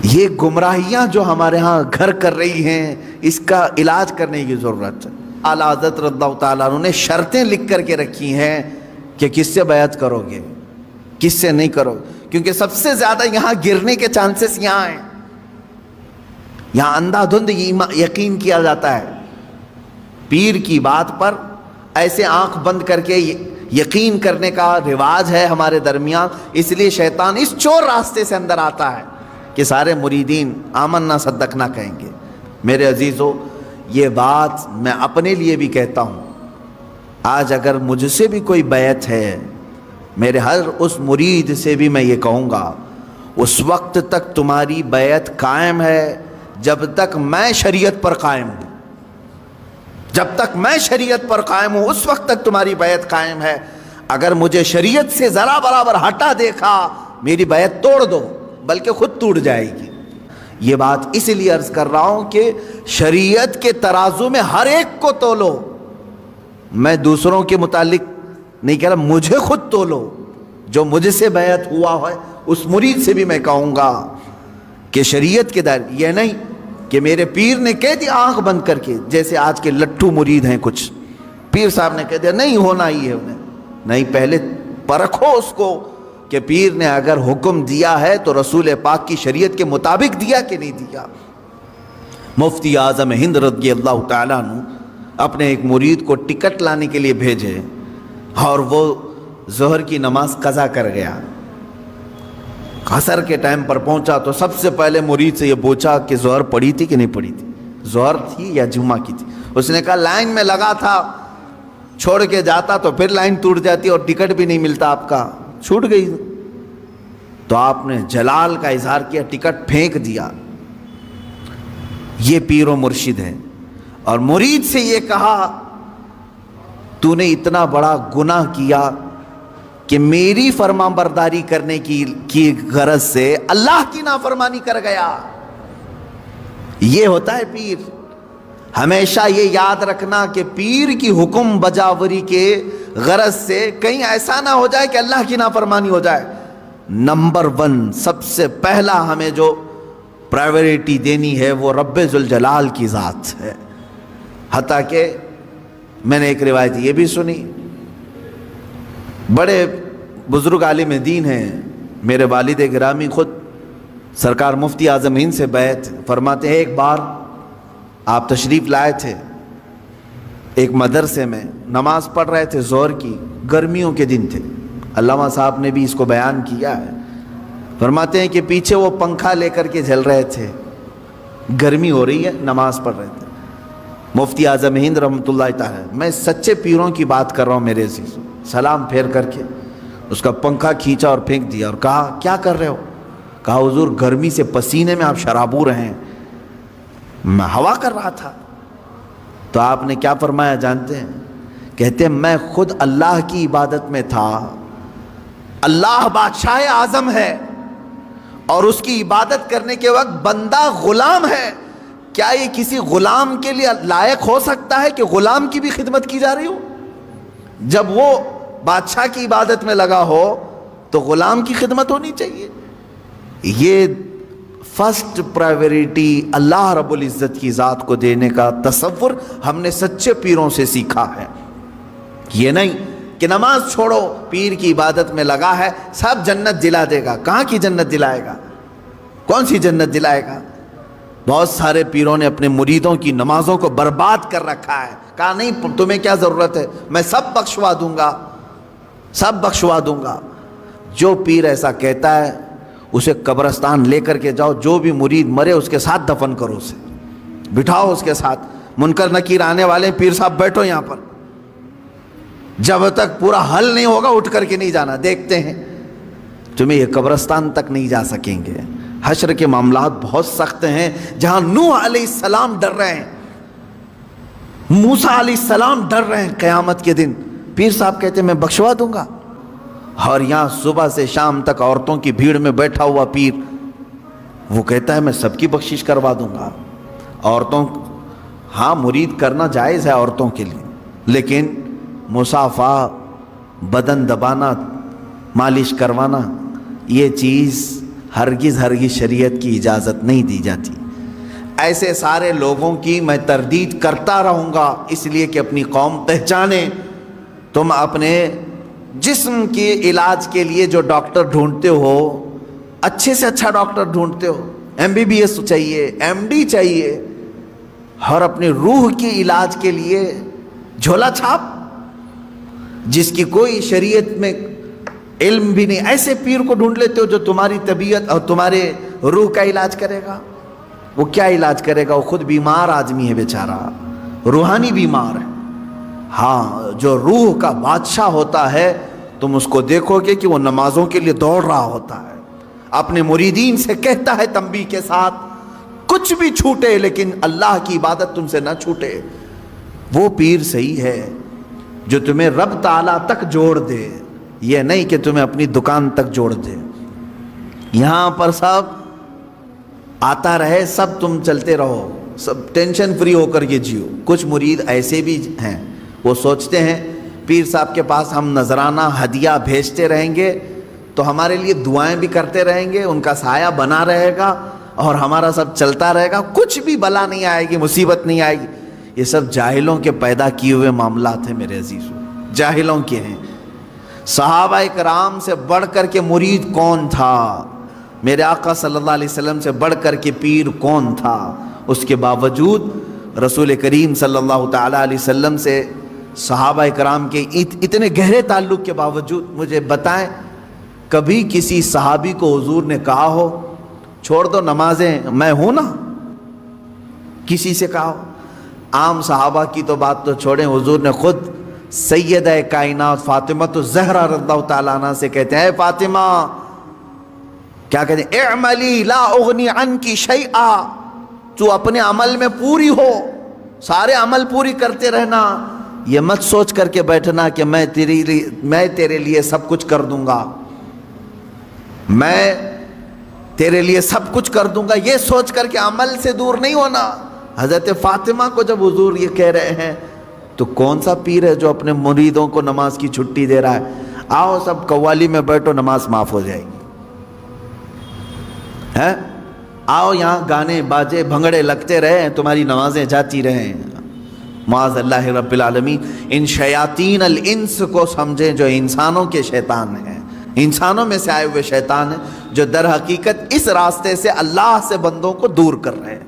یہ گمراہیاں جو ہمارے ہاں گھر کر رہی ہیں، اس کا علاج کرنے کی ضرورت ہے۔ اعلیٰ حضرت رضی اللہ تعالیٰ عنہ نے شرطیں لکھ کر کے رکھی ہیں کہ کس سے بیعت کرو گے، کس سے نہیں کرو، کیونکہ سب سے زیادہ یہاں گرنے کے چانسز یہاں ہیں۔ یہاں اندھا دھند یقین کیا جاتا ہے، پیر کی بات پر ایسے آنکھ بند کر کے یقین کرنے کا رواج ہے ہمارے درمیان، اس لیے شیطان اس چور راستے سے اندر آتا ہے کہ سارے مریدین آمنا صدقنا کہیں گے۔ میرے عزیزو، یہ بات میں اپنے لیے بھی کہتا ہوں، آج اگر مجھ سے بھی کوئی بیعت ہے، میرے ہر اس مرید سے بھی میں یہ کہوں گا، اس وقت تک تمہاری بیعت قائم ہے جب تک میں شریعت پر قائم ہوں۔ جب تک میں شریعت پر قائم ہوں اس وقت تک تمہاری بیعت قائم ہے۔ اگر مجھے شریعت سے ذرا برابر ہٹا دیکھا، میری بیعت توڑ دو، بلکہ خود ٹوٹ جائے گی۔ یہ بات اس لیے عرض کر رہا ہوں کہ شریعت کے ترازو میں ہر ایک کو تولو۔ میں دوسروں کے متعلق نہیں کہہ رہا، مجھے خود تولو۔ جو مجھ سے بیعت ہوا ہے اس مرید سے بھی میں کہوں گا کہ شریعت کے دائرے، یہ نہیں کہ میرے پیر نے کہہ دیا آنکھ بند کر کے، جیسے آج کے لٹھو مرید ہیں کچھ، پیر صاحب نے کہہ دیا نہیں ہونا ہی ہے انہیں، نہیں، پہلے پرکھو اس کو کہ پیر نے اگر حکم دیا ہے تو رسول پاک کی شریعت کے مطابق دیا کہ نہیں دیا۔ مفتی اعظم ہند رضی اللہ تعالیٰ عنہ اپنے ایک مرید کو ٹکٹ لانے کے لیے بھیجے، اور وہ ظہر کی نماز قضا کر گیا۔ عصر کے ٹائم پر پہنچا تو سب سے پہلے مرید سے یہ پوچھا کہ ظہر پڑھی تھی کہ نہیں پڑھی تھی، ظہر تھی یا جمعہ کی تھی؟ اس نے کہا لائن میں لگا تھا، چھوڑ کے جاتا تو پھر لائن ٹوٹ جاتی اور ٹکٹ بھی نہیں ملتا، آپ کا چھوٹ گئی۔ تو آپ نے جلال کا اظہار کیا، ٹکٹ پھینک دیا۔ یہ پیر و مرشد ہے۔ اور مرید سے یہ کہا تو نے اتنا بڑا گناہ کیا کہ میری فرما برداری کرنے کی غرض سے اللہ کی نافرمانی کر گیا۔ یہ ہوتا ہے پیر۔ ہمیشہ یہ یاد رکھنا کہ پیر کی حکم بجاوری کے غرض سے کہیں ایسا نہ ہو جائے کہ اللہ کی نافرمانی ہو جائے۔ نمبر 1 سب سے پہلا ہمیں جو پرائیورٹی دینی ہے وہ رب ذوالجلال کی ذات ہے۔ حتیٰ کہ میں نے ایک روایت یہ بھی سنی، بڑے بزرگ عالم دین ہیں، میرے والد گرامی خود سرکار مفتی اعظم ہند سے بیعت فرماتے ہیں، ایک بار آپ تشریف لائے تھے ایک مدرسے میں، نماز پڑھ رہے تھے ظہر کی، گرمیوں کے دن تھے، علامہ صاحب نے بھی اس کو بیان کیا ہے۔ فرماتے ہیں کہ پیچھے وہ پنکھا لے کر کے جل رہے تھے، گرمی ہو رہی ہے، نماز پڑھ رہے تھے۔ مفتی اعظم ہند رحمۃ اللہ تعالی، میں سچے پیروں کی بات کر رہا ہوں میرے عزیزوں، سلام پھیر کر کے اس کا پنکھا کھینچا اور پھینک دیا اور کہا کیا کر رہے ہو؟ کہا حضور گرمی سے پسینے میں آپ شرابور ہیں، میں ہوا کر رہا تھا۔ تو آپ نے کیا فرمایا جانتے ہیں؟ کہتے ہیں میں خود اللہ کی عبادت میں تھا، اللہ بادشاہ اعظم ہے اور اس کی عبادت کرنے کے وقت بندہ غلام ہے، کیا یہ کسی غلام کے لیے لائق ہو سکتا ہے کہ غلام کی بھی خدمت کی جا رہی ہو؟ جب وہ بادشاہ کی عبادت میں لگا ہو تو غلام کی خدمت ہونی چاہیے۔ یہ فرسٹ پرائیورٹی اللہ رب العزت کی ذات کو دینے کا تصور ہم نے سچے پیروں سے سیکھا ہے۔ یہ نہیں کہ نماز چھوڑو، پیر کی عبادت میں لگا ہے، سب جنت دلا دے گا۔ کہاں کی جنت دلائے گا؟ کون سی جنت دلائے گا؟ بہت سارے پیروں نے اپنے مریدوں کی نمازوں کو برباد کر رکھا ہے، کہا نہیں تمہیں کیا ضرورت ہے، میں سب بخشوا دوں گا، سب بخشوا دوں گا۔ جو پیر ایسا کہتا ہے اسے قبرستان لے کر کے جاؤ، جو بھی مرید مرے اس کے ساتھ دفن کرو، اسے بٹھاؤ اس کے ساتھ، منکر نکیر آنے والے پیر صاحب بیٹھو یہاں پر، جب تک پورا حل نہیں ہوگا اٹھ کر کے نہیں جانا، دیکھتے ہیں تمہیں یہ قبرستان تک نہیں جا سکیں گے۔ حشر کے معاملات بہت سخت ہیں، جہاں نوح علیہ السلام ڈر رہے ہیں، موسیٰ علیہ السلام ڈر رہے ہیں قیامت کے دن، پیر صاحب کہتے ہیں میں بخشوا دوں گا۔ اور یہاں صبح سے شام تک عورتوں کی بھیڑ میں بیٹھا ہوا پیر، وہ کہتا ہے میں سب کی بخشش کروا دوں گا۔ عورتوں، ہاں مرید کرنا جائز ہے عورتوں کے لیے، لیکن مصافحہ، بدن دبانا، مالش کروانا، یہ چیز ہرگز ہرگز شریعت کی اجازت نہیں دی جاتی۔ ایسے سارے لوگوں کی میں تردید کرتا رہوں گا، اس لیے کہ اپنی قوم پہچانے۔ تم اپنے جسم کے علاج کے لیے جو ڈاکٹر ڈھونڈتے ہو، اچھے سے اچھا ڈاکٹر ڈھونڈتے ہو، MBBS چاہیے، MD چاہیے، اور اپنی روح کے علاج کے لیے جھولا چھاپ جس کی کوئی شریعت میں علم بھی نہیں، ایسے پیر کو ڈھونڈ لیتے ہو جو تمہاری طبیعت اور تمہارے روح کا علاج کرے گا۔ وہ کیا علاج کرے گا؟ وہ خود بیمار آدمی ہے بیچارہ، روحانی بیمار ہے۔ ہاں، جو روح کا بادشاہ ہوتا ہے تم اس کو دیکھو گے کہ وہ نمازوں کے لیے دوڑ رہا ہوتا ہے، اپنے مریدین سے کہتا ہے تنبیہ کے ساتھ، کچھ بھی چھوٹے لیکن اللہ کی عبادت تم سے نہ چھوٹے۔ وہ پیر صحیح ہے جو تمہیں رب تعالیٰ تک جوڑ دے، یہ نہیں کہ تمہیں اپنی دکان تک جوڑ دے۔ یہاں پر سب آتا رہے، سب تم چلتے رہو، سب ٹینشن فری ہو کر کے جیو۔ کچھ مرید ایسے بھی ہیں، وہ سوچتے ہیں پیر صاحب کے پاس ہم نذرانہ ہدیہ بھیجتے رہیں گے تو ہمارے لیے دعائیں بھی کرتے رہیں گے، ان کا سایہ بنا رہے گا اور ہمارا سب چلتا رہے گا، کچھ بھی بلا نہیں آئے گی، مصیبت نہیں آئے گی۔ یہ سب جاہلوں کے پیدا کیے ہوئے معاملات ہیں میرے عزیزوں، جاہلوں کے ہیں۔ صحابہ کرام سے بڑھ کر کے مرید کون تھا؟ میرے آقا صلی اللہ علیہ وسلم سے بڑھ کر کے پیر کون تھا؟ اس کے باوجود رسول کریم صلی اللہ تعالیٰ علیہ وسلم سے صحابہ کرام کے اتنے گہرے تعلق کے باوجود مجھے بتائیں کبھی کسی صحابی کو حضور نے کہا ہو چھوڑ دو نمازیں، میں ہوں نا؟ کسی سے کہا ہو؟ عام صحابہ کی تو بات تو چھوڑیں، حضور نے خود سیدہ کائنات فاطمہ الزہرا رضی اللہ تعالیٰ عنہ سے کہتے ہیں، اے فاطمہ، کیا کہتے ہیں؟ اعملی لا اغنی عنکی شیئا، تو اپنے عمل میں پوری ہو، سارے عمل پوری کرتے رہنا، یہ مت سوچ کر کے بیٹھنا کہ میں تیرے لیے سب کچھ کر دوں گا، میں تیرے لیے سب کچھ کر دوں گا، یہ سوچ کر کے عمل سے دور نہیں ہونا۔ حضرت فاطمہ کو جب حضور یہ کہہ رہے ہیں تو کون سا پیر ہے جو اپنے مریدوں کو نماز کی چھٹی دے رہا ہے؟ آؤ سب قوالی میں بیٹھو، نماز معاف ہو جائے گی، ہے؟ آؤ یہاں گانے باجے بھنگڑے لگتے رہے، تمہاری نمازیں جاتی رہیں۔ معاذ اللہ رب العالمین۔ ان شیاطین الانس کو سمجھیں جو انسانوں کے شیطان ہیں، انسانوں میں سے آئے ہوئے شیطان ہیں جو در حقیقت اس راستے سے اللہ سے بندوں کو دور کر رہے ہیں۔